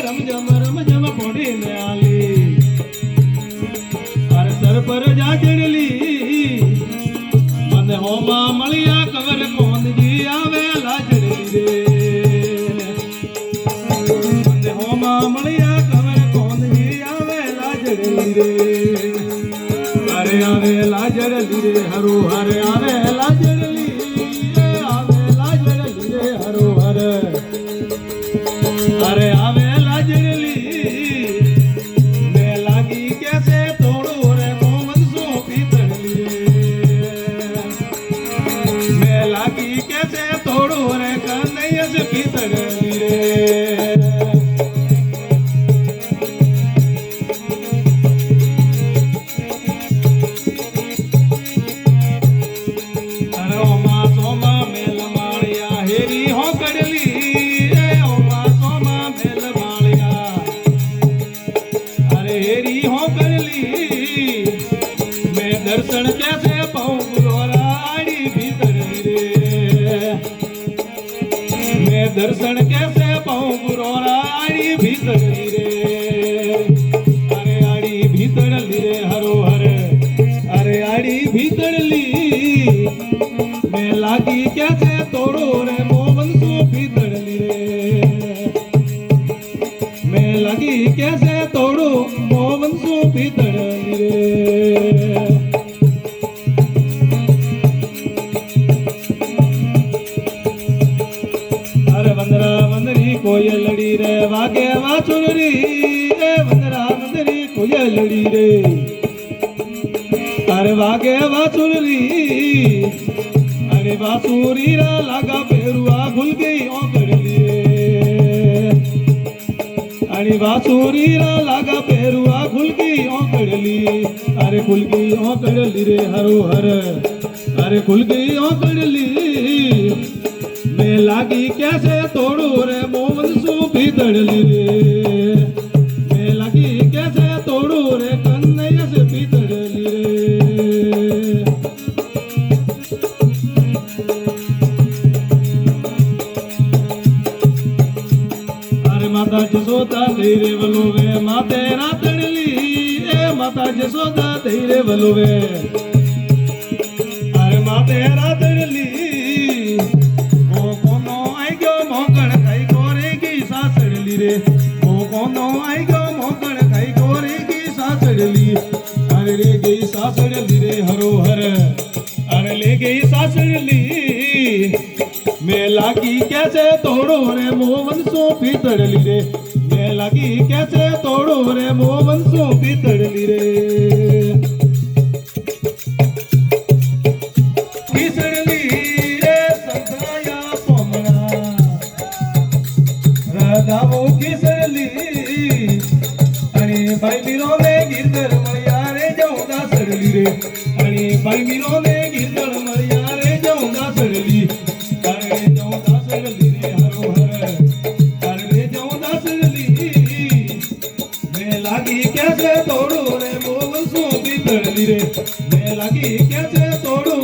રમજમ પોડીને આલી અરે સર પર જાજડલી મને હોમાં મળ્યા કવર કોંદજી આવે લાજડી રે મને હોમાં મળ્યા કવર કોંદજી આવે લાજડી રે અરે આવે લાજડી રે હરો હરે આવે લાજડી રે હરો હરે अरे आवे लाजरली मैं लागी कैसे तोड़ो रे मोहम्मद सो पीतड़ली रे मैं लागी कैसे तोड़ो रे कन्हैया से पीतड़ली रे अरे ओमा सोमा मेल मारिया हेरी हो कड़ली दर्शन कैसे पाऊं गुरोराड़ी भीतरली रे मैं दर्शन कैसे पाऊं गुरोराड़ी भीतरली रे अरे आड़ी भीतरली रे हरो हर अरे आड़ी भीतरली मैं लागी कैसे तोड़ो रे मोहन सो भीतरली रे मैं लगी कैसे तोड़ो मोहन सो भीतरली रे वंदरा वंदरी कोयलड़ी रे वागे वासुरी रे वंदरा वंदरी कोयलड़ी रे अरे वागे वासुरी अरे बांसुरी रा लागा पेरुआ खुल गई ओकड़ली रे अरे बांसुरी रा लागा पेरुआ खुल गई ओकड़ली अरे खुल गई ओकड़ली रे हरो हर अरे खुल गई ओकड़ली मैं लागी कैसे तोड़ू रे मोहन सो भीतड़ली रे मैं लागी कैसे तोड़ू रे कन्हैया से भीतड़ली रे अरे माता जसोदा तेरे वलोवे माते रातड़ली रे माता जसोदा तेरे वलोवे अरे माते रातड़ली रे ओ कोनो आई गो मोकण खाई गोरे की सासड़ली अरे ले गई सासड़ली रे हरो हर अरे ले गई सासड़ली मैं लागी कैसे तोड़ो रे मोहन सो भीतड़ली रे मैं लागी कैसे तोड़ो रे मोहन सो भीतड़ली रे भीतड़ली रे संताया पोमना राधाओ किसली अरे भाई मीरो ने गिरधर मरिया रे जाऊंगा सड़ली रे अरे भाई मीरो ने गिरधर मरिया रे जाऊंगा सड़ली अरे जाऊंगा सड़ली रे हरो हर अरे जाऊंगा सड़ली मैं लागी कैसे तोड़ो रे मोहन सो भीतड़ली रे मैं लागी कैसे तोड़ो